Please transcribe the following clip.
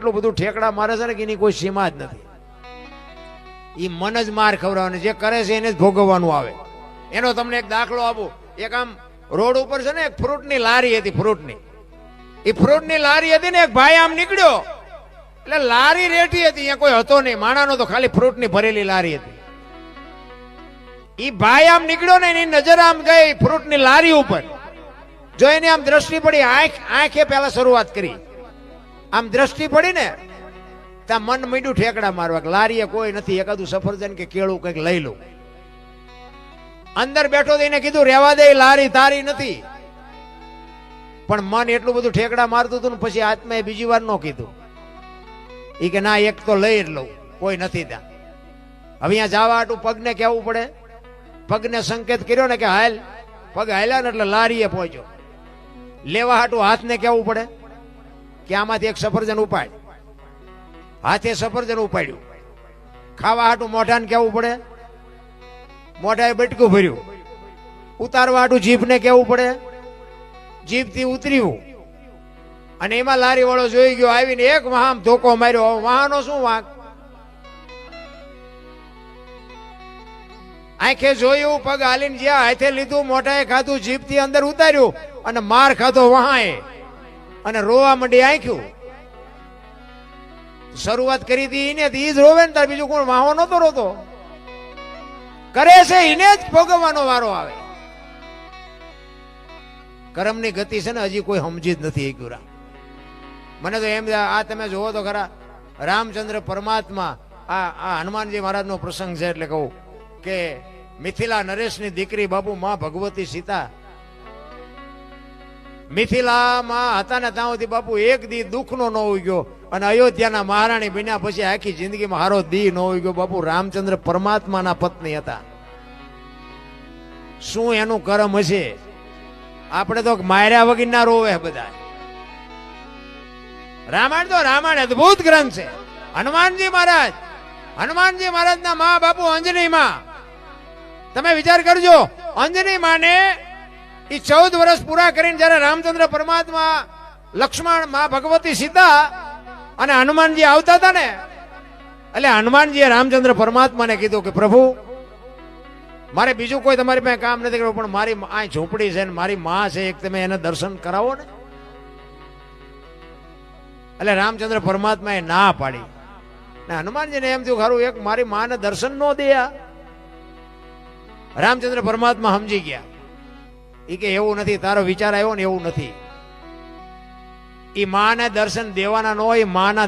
એટલું બધું ઠેકડા મારે છે ને કે એની કોઈ સીમા જ નથી. એ મન જ માર ખવડાવવાનું, જે કરે છે એને જ ભોગવવાનું આવે. એનો તમને એક દાખલો આપું. એક આમ રોડ ઉપર છે ને એક ફ્રૂટની લારી હતી, ફ્રૂટની. એ ફ્રૂટની લારી હતી ને એક ભાઈ આમ નીકળ્યો, એટલે લારી રેઠી હતી, અહીંયા કોઈ હતો નહીં, માણાનો તો ખાલી ફ્રૂટની ભરેલી લારી હતી. એ ભાઈ આમ નીકળ્યો ને એની નજર આમ ગઈ ફ્રૂટની લારી ઉપર. જો એની આમ દ્રષ્ટિ પડી, આંખે પહેલા શરૂઆત કરી, આમ દ્રષ્ટિ પડી ને ત્યાં મન મીંડું ઠેકડા મારવા, લારીએ કોઈ નથી, એકાદું સફરજન કે કેળું કંઈક લઈ લઉં. અંદર બેઠો તો એને કીધું રહેવા દે, લારી તારી નથી. પણ મન એટલું બધું ઠેકડા મારતું હતું ને પછી આત્માએ બીજી વાર ન કીધું. એ કે ના, એક તો લઈ જ લઉં, કોઈ નથી ત્યાં. હવે અહીંયા જવા હાટું પગને કહેવું પડે, પગને સંકેત કર્યો ને કે હાલ, પગ હાલ્યા ને એટલે લારીએ પહોંચ્યો. લેવા હાટું હાથને કહેવું પડે કે આમાંથી એક સફરજન ઉપાડ, હાથે સફરજન ઉપાડ્યું. ખાવા હાટું મોઢાને કહેવું પડે, મોઢાએ બટકું ભર્યું. ઉતારવા હાટું જીભને કહેવું પડે, જીભથી ઉતર્યું. અને એમાં લારી વાળો જોઈ ગયો, આવીને એક વાહમ ધોકો માર્યો. વાહનો શું વાંક? આંખે જોયું, પગ હાલીને જ્યાં હાથે લીધું, મોઢાએ ખાધું, જીભથી અંદર ઉતાર્યું અને માર ખાધો વહાએ અને રોવા માંડી આંખ્યું. શરૂઆત કરી હતી એને, ઈ જ રોવે ને તાર, બીજું કોણ? વાહો નતો રોતો. કરે છે એને જ ભોગવવાનો વારો આવે. કર્મની ગતિ છે ને હજી કોઈ સમજી જ નથી શક્યું. મને તો એમ, આ તમે જોવો તો ખરા, રામચંદ્ર પરમાત્મા, આ હનુમાનજી મહારાજનો પ્રસંગ છે એટલે કહું કે મિથિલા નરેશની દીકરી બાપુ માં ભગવતી સીતા મિથિલામાં હતા ને ત્યાં સુધી બાપુ એક દી દુઃખનો ન હોઈ ગયો. અને અયોધ્યાના મહારાણી બન્યા પછી આખી જિંદગીમાં હારો દી ન હોઈ ગયો. બાપુ રામચંદ્ર પરમાત્માના પત્ની હતા. શું એનું કર્મ હશે? આપણે તો માર્યા વગરના રોવે બધા. રામાયણ તો રામાયણ અદભુત ગ્રંથ છે. હનુમાનજી મહારાજના મા બાપુ અંજની માં, તમે વિચાર કરજો, અંજની માને એ 14 વર્ષ પૂરા કરીને જયારે રામચંદ્ર પરમાત્મા, લક્ષ્મણ, મા ભગવતી સીતા અને હનુમાનજી આવતા હતા ને, એટલે હનુમાનજીએ રામચંદ્ર પરમાત્માને કીધું કે પ્રભુ, મારે બીજું કોઈ તમારી પાસે કામ નથી કરવું, પણ મારી આ ઝૂંપડી છે ને મારી માં છે, એક તમે એને દર્શન કરાવો ને. એટલે રામચંદ્ર પરમાત્માએ ના પાડી. હનુમાનજીને એમ થયું, ખરું એક મારી માને દર્શન ન દે. રામચંદ્ર પરમાત્મા સમજી ગયા. એ કે એવું નથી, તારો વિચાર આવ્યો ને એવું નથી. એ માને દર્શન દેવાના ન હોય, માના